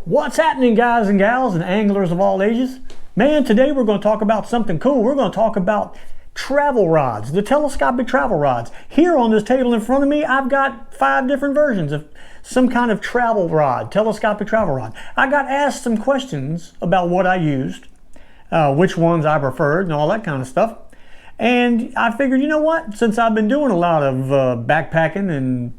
What's happening, guys and gals and anglers of all ages? Man, today we're going to talk about something cool. We're going to talk about travel rods, the telescopic travel rods. Here on this table in front of me, I've got 5 different versions of some kind of travel rod, telescopic travel rod. I got asked some questions about what I used, which ones I preferred and all that kind of stuff. And I figured, you know what, since I've been doing a lot of backpacking and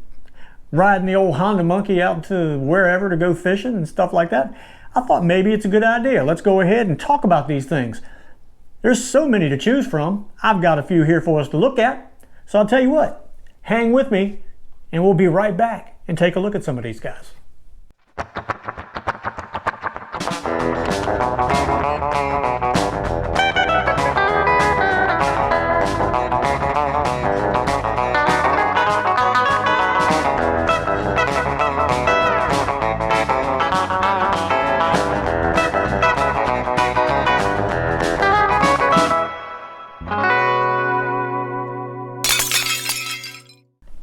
riding the old Honda Monkey out to wherever to go fishing and stuff like that, I thought maybe it's a good idea. Let's go ahead and talk about these things. There's so many to choose from. I've got a few here for us to look at. So I'll tell you what, hang with me and we'll be right back and take a look at some of these guys.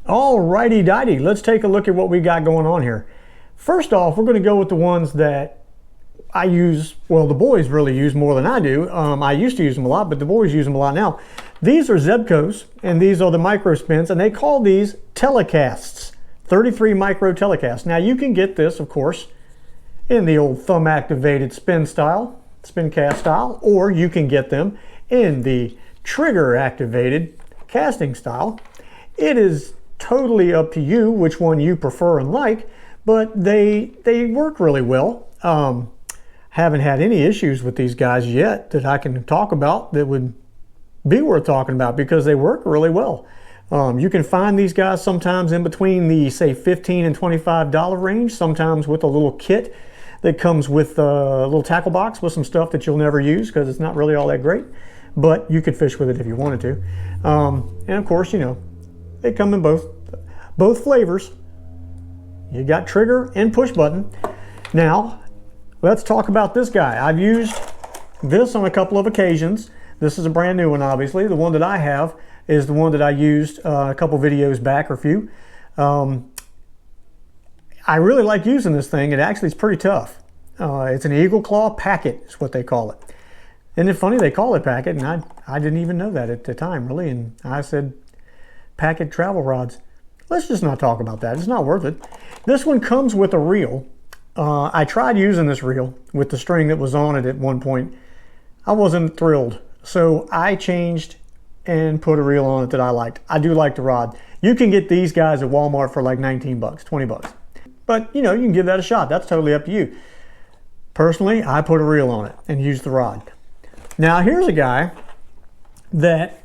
Alrighty-dighty, let's take a look at what we got going on here. First off, we're going to go with the ones that I use, well, the boys really use more than I do. I used to use them a lot, but the boys use them a lot now. These are Zebcos, and these are the micro spins, and they call these telecasts, 33 micro telecasts. Now you can get this, of course, in the old thumb activated spin style, spin cast style, or you can get them in the trigger activated casting style. It is totally up to you which one you prefer and like, but they work really well. Haven't had any issues with these guys yet that I can talk about that would be worth talking about because they work really well. You can find these guys sometimes in between the, say, $15 and $25 range, sometimes with a little kit that comes with a little tackle box with some stuff that you'll never use because it's not really all that great, but you could fish with it if you wanted to. And of course, you know, they come in both flavors. You got trigger and push button. Now, let's talk about this guy. I've used this on a couple of occasions. This is a brand new one, obviously. The one that I have is the one that I used a couple videos back or a few. I really like using this thing. It actually is pretty tough. It's an eagle claw packet is what they call it. Isn't it funny they call it packet? And I didn't even know that at the time, really. And I said, packet travel rods. Let's just not talk about that. It's not worth it. This one comes with a reel. I tried using this reel with the string that was on it at one point. I wasn't thrilled. So I changed and put a reel on it that I liked. I do like the rod. You can get these guys at Walmart for like 19 bucks, 20 bucks. But you know, you can give that a shot. That's totally up to you. Personally, I put a reel on it and used the rod. Now here's a guy that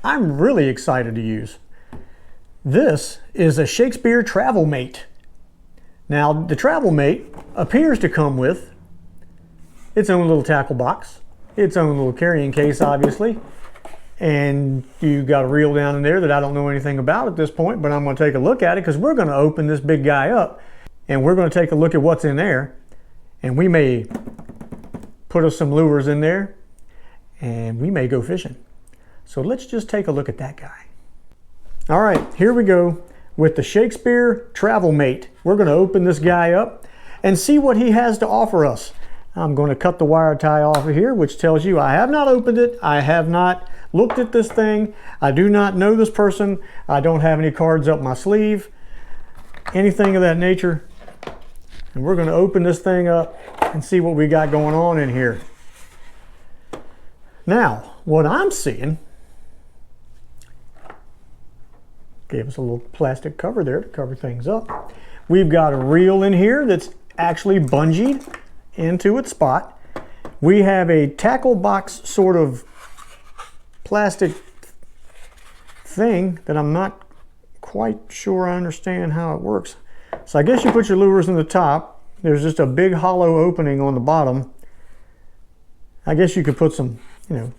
I'm really excited to use. This is a Shakespeare Travel Mate. Now the Travel Mate appears to come with its own little tackle box, its own little carrying case obviously, and you got a reel down in there that I don't know anything about at this point, but I'm going to take a look at it because we're going to open this big guy up and we're going to take a look at what's in there, and we may put us some lures in there and we may go fishing. So let's just take a look at that guy. All right, here we go with the Shakespeare Travel Mate. We're going to open this guy up and see what he has to offer us. I'm going to cut the wire tie off of here, which tells you I have not opened it. I have not looked at this thing. I do not know this person. I don't have any cards up my sleeve, anything of that nature. And we're going to open this thing up and see what we got going on in here. Now, what I'm seeing, gave us a little plastic cover there to cover things up. We've got a reel in here that's actually bungeed into its spot. We have a tackle box sort of plastic thing that I'm not quite sure I understand how it works. So I guess you put your lures in the top. There's just a big hollow opening on the bottom. I guess you could put some, you know,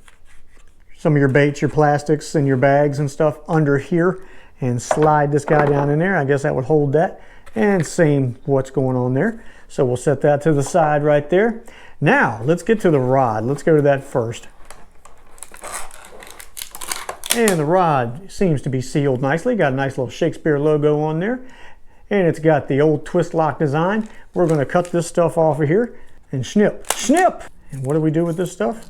some of your baits, your plastics and your bags and stuff under here and slide this guy down in there. I guess that would hold that, and same what's going on there. So we'll set that to the side right there. Now let's get to the rod. Let's go to that first. And the rod seems to be sealed nicely. Got a nice little Shakespeare logo on there. and it's got the old twist lock design. We're going to cut this stuff off of here and snip, snip. And what do we do with this stuff?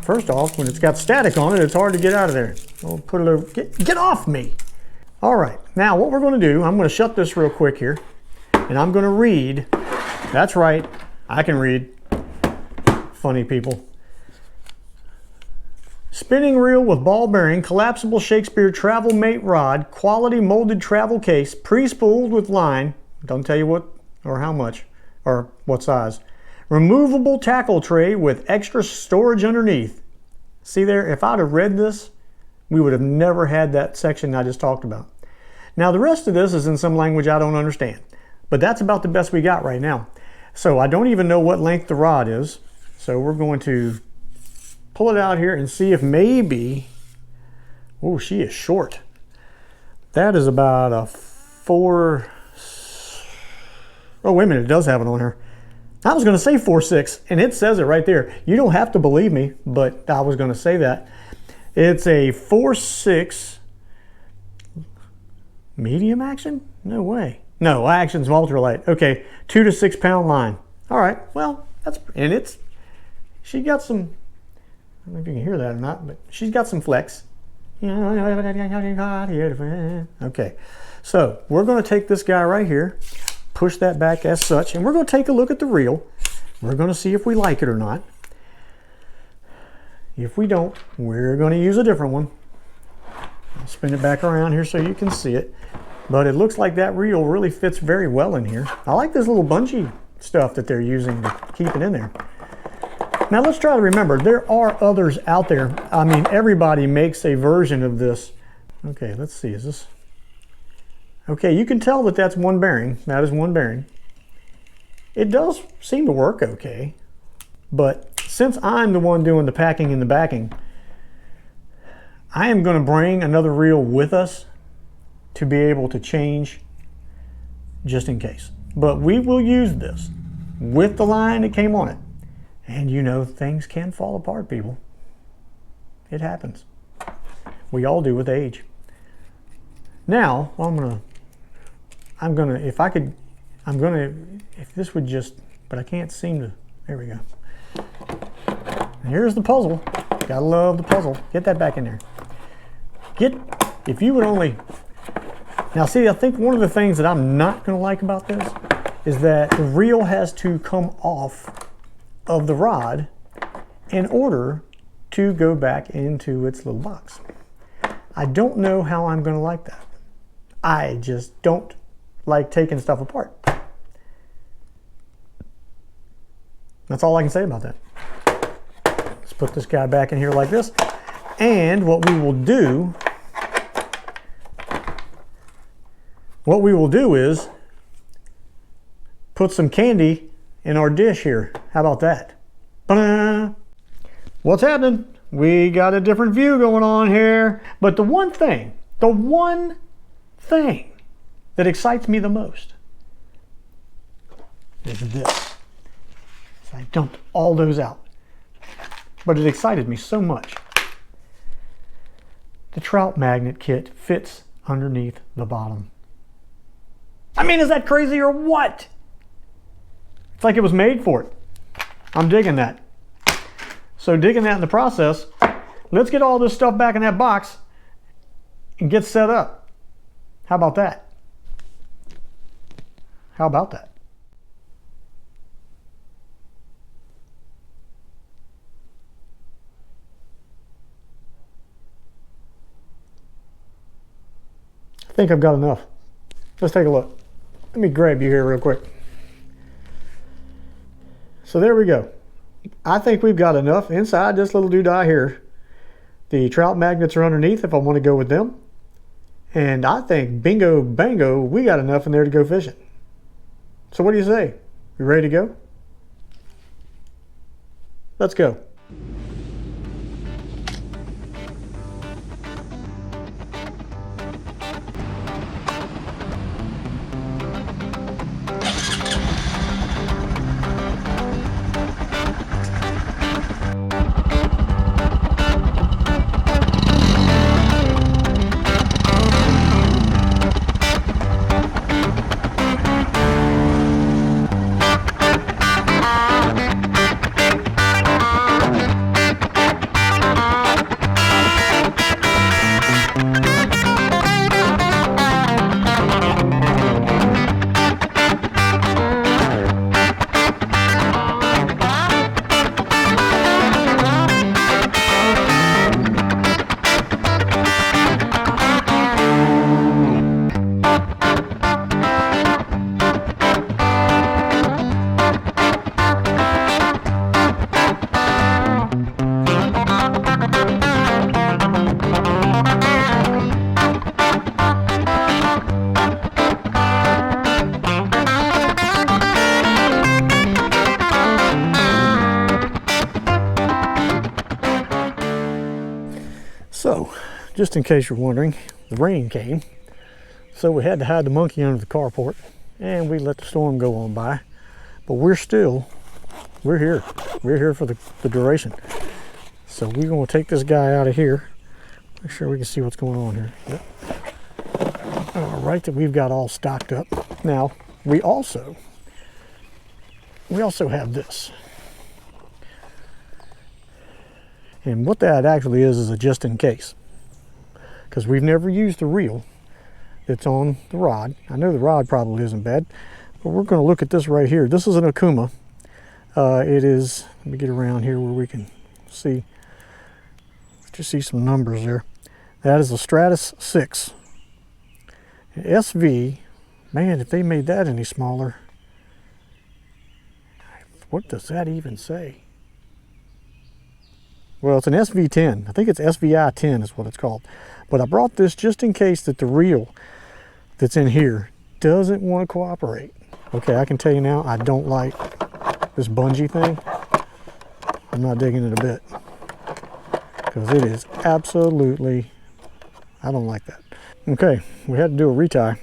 First off, when it's got static on it, it's hard to get out of there. We'll put it over, get off me. All right, now what we're going to do, I'm going to shut this real quick here, and I'm going to read. That's right, I can read. Funny people. Spinning reel with ball bearing, collapsible Shakespeare travel mate rod, quality molded travel case, pre-spooled with line, don't tell you what or how much or what size. Removable tackle tray with extra storage underneath. See there, if I'd have read this, we would have never had that section I just talked about. Now the rest of this is in some language I don't understand, but that's about the best we got right now. So I don't even know what length the rod is. So we're going to pull it out here and see if maybe, oh, she is short. That is about a 4, oh, wait a minute, it does have it on her. I was gonna say 4'6", and it says it right there. You don't have to believe me, but I was gonna say that. It's a 4'6", medium action? No way. No, action's ultralight. Okay, 2 to 6 pound line. All right, well, that's, and it's, she got some, I don't know if you can hear that or not, but she's got some flex. Okay, so we're going to take this guy right here, push that back as such, and we're going to take a look at the reel. We're going to see if we like it or not. If we don't, we're going to use a different one. I'll spin it back around here so you can see it. But it looks like that reel really fits very well in here. I like this little bungee stuff that they're using to keep it in there. Now let's try to remember, there are others out there. I mean, everybody makes a version of this. Okay, let's see, is this? Okay, you can tell that that's one bearing. That is one bearing. It does seem to work okay. But since I'm the one doing the packing and the backing, I am going to bring another reel with us to be able to change just in case. But we will use this with the line that came on it. And you know, things can fall apart, people. It happens. We all do with age. Now, if this would just, but I can't seem to, there we go. And here's the puzzle. Gotta love the puzzle. Get that back in there. If you would only, now see, I think one of the things that I'm not gonna like about this is that the reel has to come off of the rod in order to go back into its little box. I don't know how I'm going to like that. I just don't like taking stuff apart. That's all I can say about that. Let's put this guy back in here like this. And what we will do is put some candy in our dish here. How about that? Ta-da! What's happening? We got a different view going on here. But the one thing that excites me the most is this. So I dumped all those out. But it excited me so much. The trout magnet kit fits underneath the bottom. I mean, is that crazy or what? It's like it was made for it. I'm digging that. So digging that in the process, let's get all this stuff back in that box and get set up. How about that? How about that? I think I've got enough. Let's take a look. Let me grab you here real quick. So there we go. I think we've got enough inside this little doodah here. The trout magnets are underneath if I want to go with them. And I think bingo bango, we got enough in there to go fishing. So what do you say? You ready to go? Let's go. just in case you're wondering, the rain came. So we had to hide the monkey under the carport, and we let the storm go on by. But we're here. We're here for the duration. So we're going to take this guy out of here. Make sure we can see what's going on here. Yep. All right, that we've got all stocked up. Now, we also have this. And what that actually is a just in case. Because we've never used the reel that's on the rod. I know the rod probably isn't bad, but we're going to look at this right here. This is an Okuma. It is, let me get around here where we can see, just see some numbers there. That is a Stratus 6. SV, man, if they made that any smaller, what does that even say? Well, it's an SV10. I think it's SVI 10 is what it's called. But I brought this just in case that the reel that's in here doesn't want to cooperate. Okay, I can tell you now, I don't like this bungee thing. I'm not digging it a bit. Because it is absolutely, I don't like that. Okay, we had to do a retie.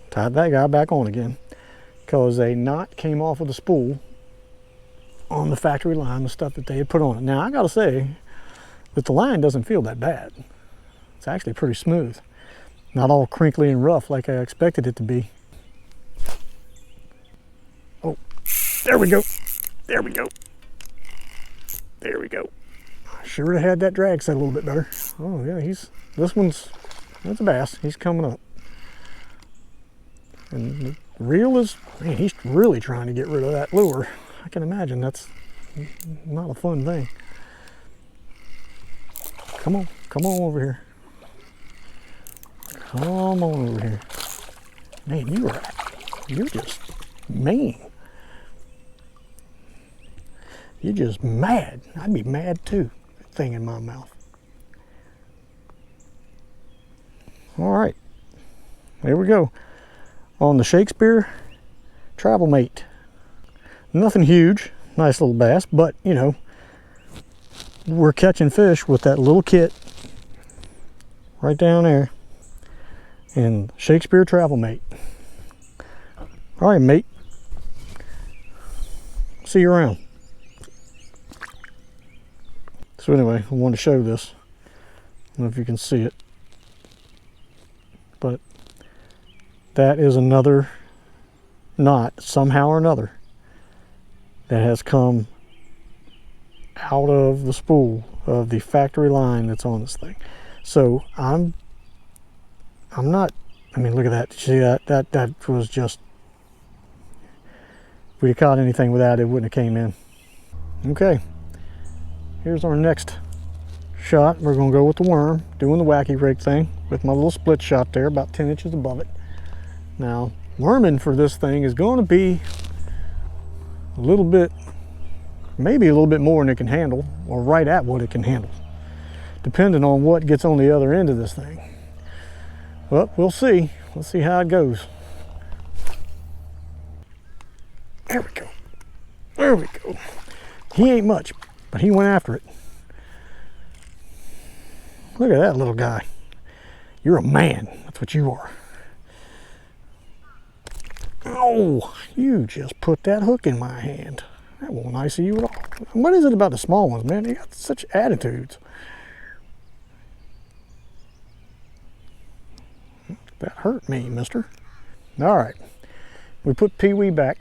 Tied that guy back on again. Because a knot came off of the spool on the factory line, the stuff that they had put on it. Now, I gotta say that the line doesn't feel that bad. It's actually pretty smooth. Not all crinkly and rough like I expected it to be. Oh, there we go. There we go. There we go. I sure have had that drag set a little bit better. Oh yeah, that's a bass. He's coming up. And the reel is, man, he's really trying to get rid of that lure. I can imagine that's not a fun thing. Come on over here. Come on over here. Man, you're just mean. You're just mad. I'd be mad too, that thing in my mouth. All right, there we go. On the Shakespeare Travel Mate. Nothing huge, nice little bass, but you know, we're catching fish with that little kit right down there in Shakespeare Travel Mate. All right, mate. See you around. So anyway, I wanted to show this. I don't know if you can see it, but that is another knot somehow or another that has come out of the spool of the factory line that's on this thing. So I'm not, I mean, look at that. See that? That was just, if we'd have caught anything with that, it wouldn't have came in. Okay, here's our next shot. We're gonna go with the worm, doing the wacky rig thing with my little split shot there, about 10 inches above it. Now, worming for this thing is going to be a little bit, maybe a little bit more than it can handle, or right at what it can handle, depending on what gets on the other end of this thing. Well, we'll see. Let's see how it goes. There we go. There we go. He ain't much, but he went after it. Look at that little guy. You're a man. That's what you are. Oh, you just put that hook in my hand. That won't nice of you at all. What is it about the small ones, man? They got such attitudes. That hurt me, mister. All right, we put Pee-wee back.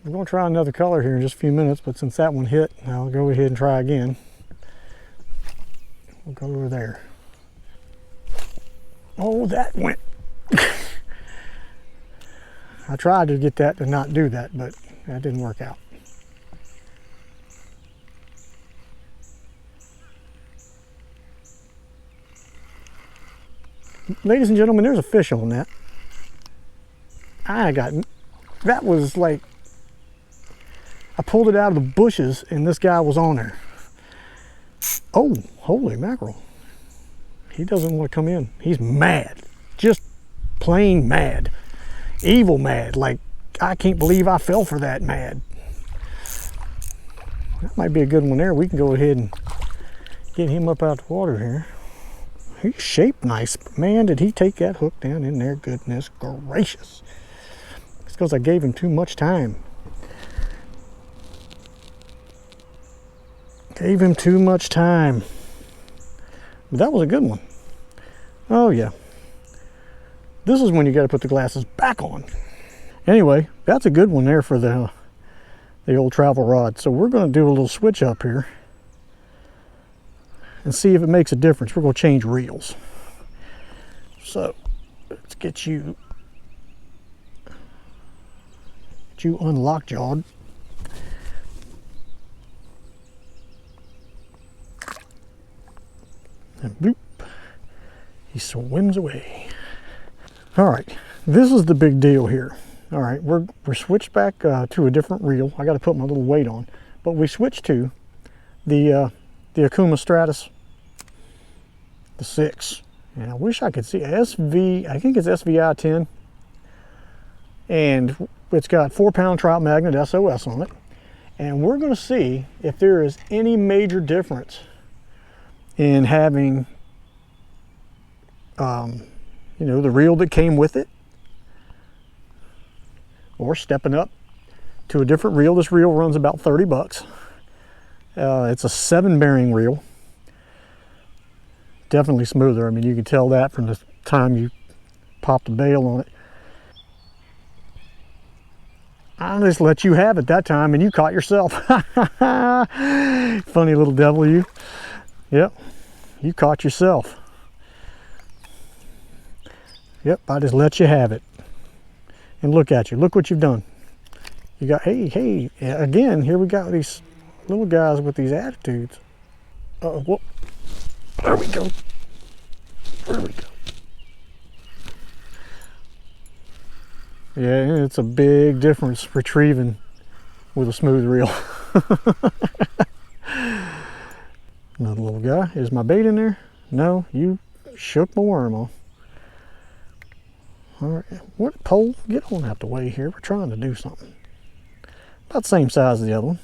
We're gonna try another color here in just a few minutes, but since that one hit, I'll go ahead and try again. We'll go over there. Oh, that went. I tried to get that to not do that, but that didn't work out. Ladies and gentlemen, there's a fish on that. That was like, I pulled it out of the bushes and this guy was on there. Oh, holy mackerel. He doesn't want to come in. He's mad, just plain mad. Evil mad, like I can't believe I fell for that mad. That might be a good one there. We can go ahead and Get him up out the water here. He's shaped nice, but man, did he take that hook down in there, goodness gracious. It's because I gave him too much time. Gave him too much time. But that was a good one. Oh yeah. This is when you got to put the glasses back on. Anyway, that's a good one there for the old travel rod. So we're going to do a little switch up here and see if it makes a difference. We're going to change reels. So let's get you unlocked, jawed. And boop, he swims away. All right, this is the big deal here. All right, we're switched back to a different reel. I got to put my little weight on, but we switched to the Akuma Stratus, the 6. And I wish I could see SV. I think it's SVI 10, and it's got 4-pound trout magnet SOS on it. And we're going to see if there is any major difference in having, you know, the reel that came with it, or stepping up to a different reel. This reel runs about 30 bucks. It's a 7-bearing reel. Definitely smoother. I mean, you can tell that from the time you pop the bail on it. I just let you have it that time and you caught yourself. Funny little devil, you. Yep, you caught yourself. Yep, I just let you have it. And look at you, look what you've done. You got, hey, again, here we got these little guys with these attitudes. Whoop. There we go. There we go. Yeah, it's a big difference retrieving with a smooth reel. Another little guy. Is my bait in there? No, you shook my worm off. All right, what pole? Get on out the way here. We're trying to do something. About the same size as the other one.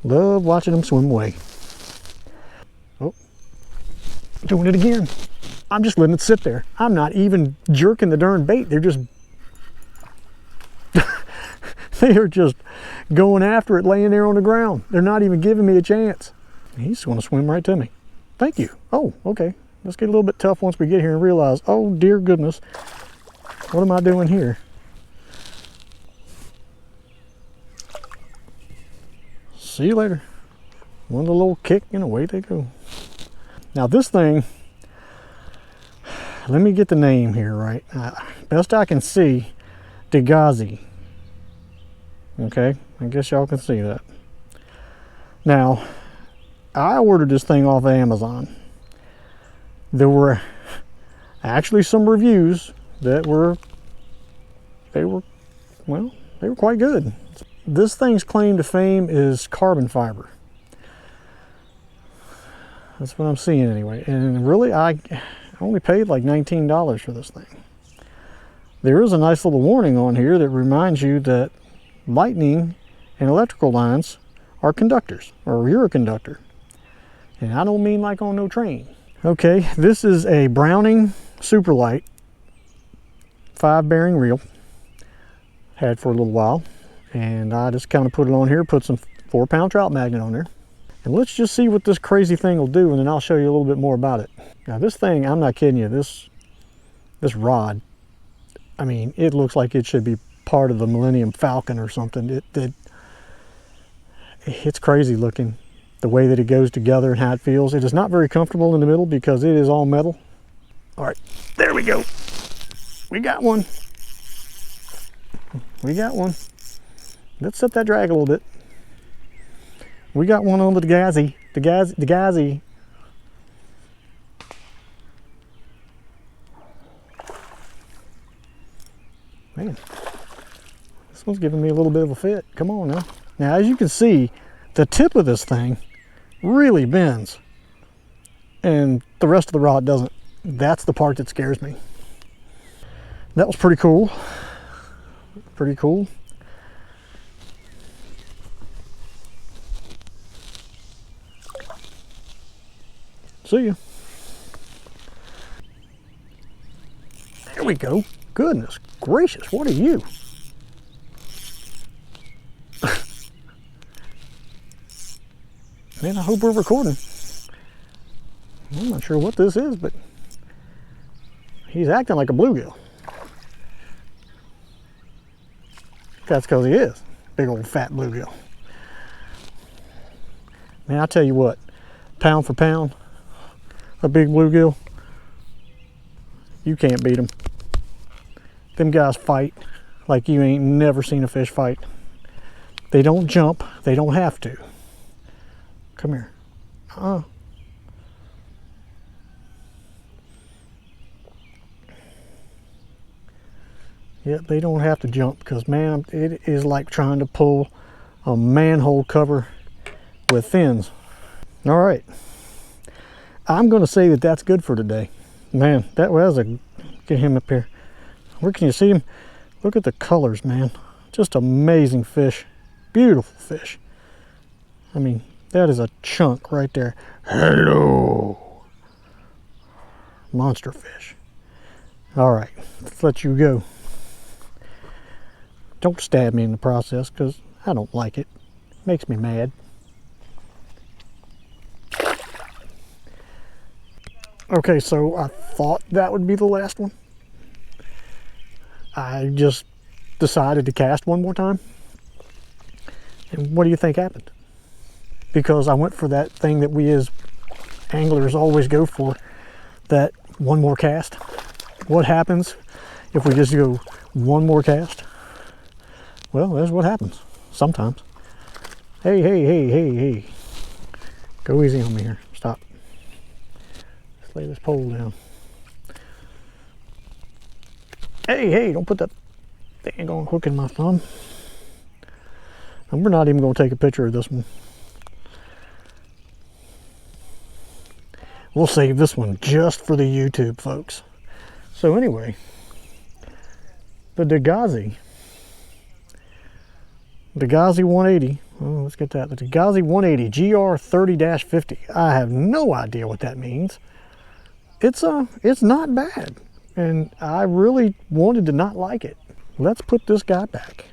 Love watching them swim away. Oh, doing it again. I'm just letting it sit there. I'm not even jerking the darn bait. They're just they are just going after it, laying there on the ground. They're not even giving me a chance. He's going to swim right to me. Thank you. Oh, okay. Let's get a little bit tough once we get here and realize, oh dear goodness, what am I doing here? See you later. One little kick and away they go. Now this thing, let me get the name here right. Best I can see, Degazi. Okay, I guess y'all can see that. Now, I ordered this thing off of Amazon. There were actually some reviews that were quite good. This thing's claim to fame is carbon fiber. That's what I'm seeing anyway. And really, I only paid like $19 for this thing. There is a nice little warning on here that reminds you that lightning and electrical lines are conductors, or you're a conductor. And I don't mean like on no train. Okay, this is a Browning Superlight 5-bearing reel. Had for a little while. And I just kind of put it on here, put some 4-pound trout magnet on there. And let's just see what this crazy thing will do, and then I'll show you a little bit more about it. Now this thing, I'm not kidding you, this rod, I mean, it looks like it should be part of the Millennium Falcon or something. It's crazy looking, the way that it goes together and how it feels. It is not very comfortable in the middle because it is all metal. All right, there we go. We got one. We got one. Let's set that drag a little bit. We got one on the Degazi. Man, this one's giving me a little bit of a fit. Come on now. Now, as you can see, the tip of this thing really bends, and the rest of the rod doesn't. That's the part that scares me. That was pretty cool. Pretty cool. See ya. There we go. Goodness gracious, what are you? Man, I hope we're recording. I'm not sure what this is, but he's acting like a bluegill. That's because he is. Big old fat bluegill. Man, I tell you what, pound for pound, a big bluegill, you can't beat them. Them guys fight like you ain't never seen a fish fight. They don't jump, they don't have to. Come here. Yep, they don't have to jump because, man, it is like trying to pull a manhole cover with fins. All right. I'm going to say that that's good for today. Man, that was a... Get him up here. Where can you see him? Look at the colors, man. Just amazing fish. Beautiful fish. I mean, that is a chunk right there. Hello. Monster fish. All right, let's let you go. Don't stab me in the process because I don't like it. It makes me mad. Okay, so I thought that would be the last one. I just decided to cast one more time. And what do you think happened? Because I went for that thing that we as anglers always go for, that one more cast. What happens if we just go one more cast? Well, that's what happens sometimes. Hey, hey, hey, hey, hey. Go easy on me here. Stop. Let's lay this pole down. Hey, hey, don't put that thing on hook in my thumb. And we're not even going to take a picture of this one. We'll save this one just for the YouTube folks. So anyway, the Dagazi 180. Oh, let's get that. The Dagazi 180 GR30-50. I have no idea what that means. It's not bad, and I really wanted to not like it. Let's put this guy back.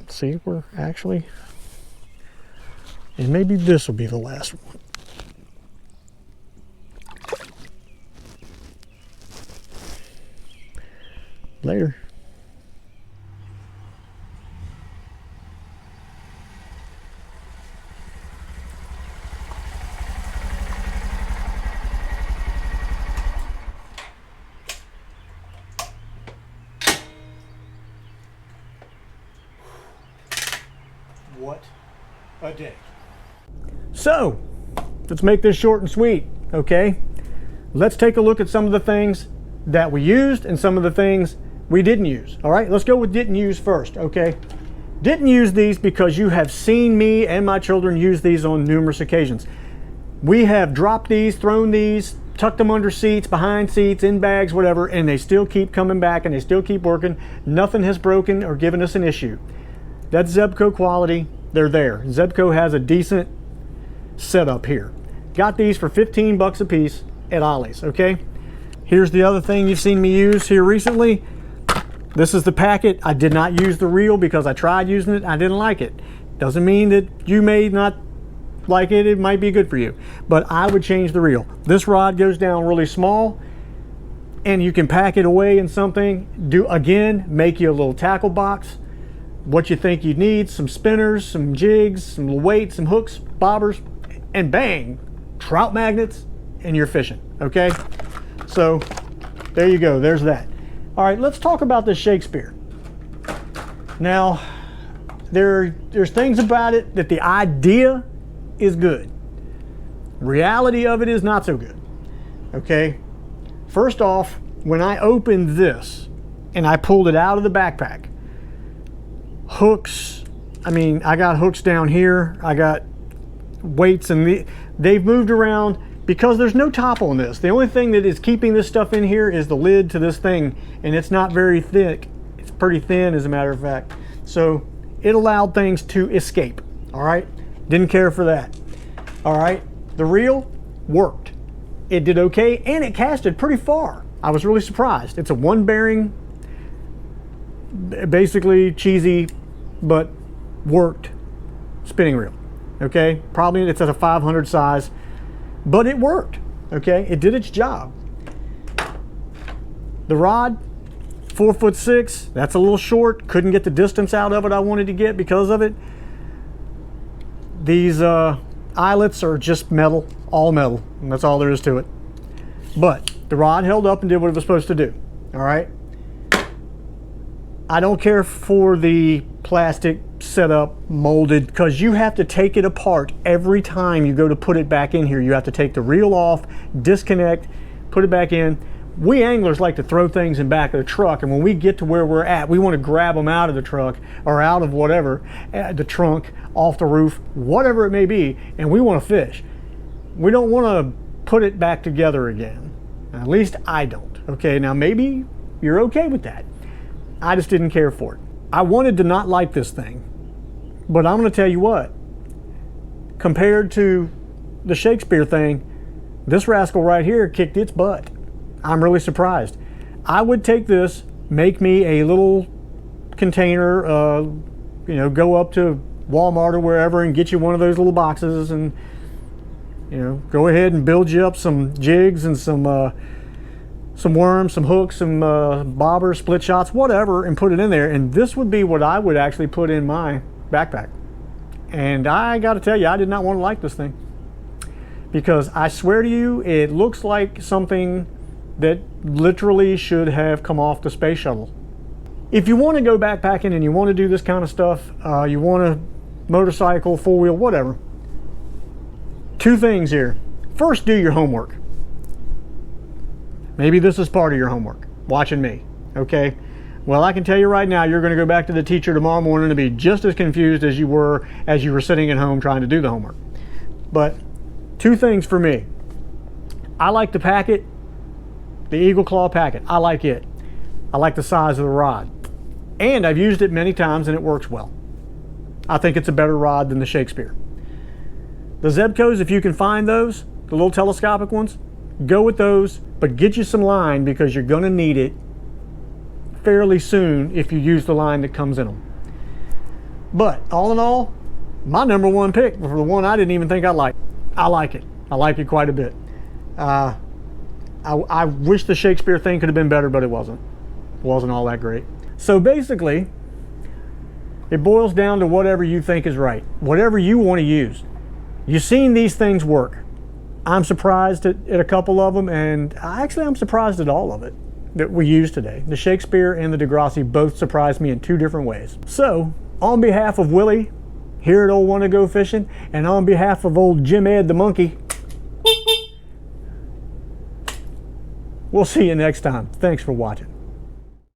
Let's see if we're actually, and maybe this will be the last one. Later. What a day. So, let's make this short and sweet, okay? Let's take a look at some of the things that we used and some of the things we didn't use. All right, let's go with didn't use first, okay? Didn't use these because you have seen me and my children use these on numerous occasions. We have dropped these, thrown these, tucked them under seats, behind seats, in bags, whatever, and they still keep coming back and they still keep working. Nothing has broken or given us an issue. That's Zebco quality. They're there. Zebco has a decent setup here. Got these for 15 bucks a piece at Ollie's, okay? Here's the other thing you've seen me use here recently. This is the packet. I did not use the reel because I tried using it. I didn't like it. Doesn't mean that you may not like it. It might be good for you. But I would change the reel. This rod goes down really small and you can pack it away in something. Make you a little tackle box. What you think you need, some spinners, some jigs, some weights, some hooks, bobbers, and bang, trout magnets, and you're fishing, okay? So there you go, there's that. All right, let's talk about this Shakespeare. Now, there's things about it that the idea is good. Reality of it is not so good, okay? First off, when I opened this and I pulled it out of the backpack, hooks, I mean, I got hooks down here, I got weights, and they've moved around because there's no top on this. The only thing that is keeping this stuff in here is the lid to this thing, and it's not very thick pretty thin as a matter of fact. So it allowed things to escape, all right? Didn't care for that, all right? The reel worked. It did okay, and it casted pretty far. I was really surprised. It's a one bearing, basically cheesy, but worked spinning reel, okay? Probably it's at a 500 size, but it worked, okay? It did its job. The rod, 4'6", that's a little short. Couldn't get the distance out of it I wanted to get because of it. These eyelets are just metal, all metal, and that's all there is to it. But the rod held up and did what it was supposed to do, all right? I don't care for the plastic setup molded, because you have to take it apart every time you go to put it back in here. You have to take the reel off, disconnect, put it back in. We anglers like to throw things in back of the truck, and when we get to where we're at, we want to grab them out of the truck or out of whatever, the trunk, off the roof, whatever it may be, and we want to fish. We don't want to put it back together again. At least I don't. Okay, now maybe you're okay with that. I just didn't care for it. I wanted to not like this thing, but I'm going to tell you what, compared to the Shakespeare thing, this rascal right here kicked its butt. I'm really surprised. I would take this, make me a little container, you know, go up to Walmart or wherever and get you one of those little boxes, and you know, go ahead and build you up some jigs and some worms, some hooks, some bobbers, split shots, whatever, and put it in there. And this would be what I would actually put in my backpack. And I got to tell you, I did not want to like this thing, because I swear to you, it looks like something that literally should have come off the space shuttle. If you want to go backpacking and you want to do this kind of stuff, you want a motorcycle, four-wheel, whatever, two things here. First, do your homework. Maybe this is part of your homework, watching me, okay? Well, I can tell you right now, you're going to go back to the teacher tomorrow morning to be just as confused as you were sitting at home trying to do the homework. But two things for me. I like the packet, the Eagle Claw packet. I like it. I like the size of the rod. And I've used it many times and it works well. I think it's a better rod than the Shakespeare. The Zebcos, if you can find those, the little telescopic ones, go with those, but get you some line, because you're going to need it fairly soon if you use the line that comes in them. But all in all, my number one pick for the one I didn't even think I liked. I like it. I like it quite a bit. I wish the Shakespeare thing could have been better, but it wasn't. It wasn't all that great. So basically, it boils down to whatever you think is right, whatever you want to use. You've seen these things work. I'm surprised at a couple of them, and actually I'm surprised at all of it that we use today. The Shakespeare and the Degrassi both surprised me in two different ways. So, on behalf of Willie, here at Old Wanna Go Fishing, and on behalf of old Jim Ed the monkey, we'll see you next time. Thanks for watching.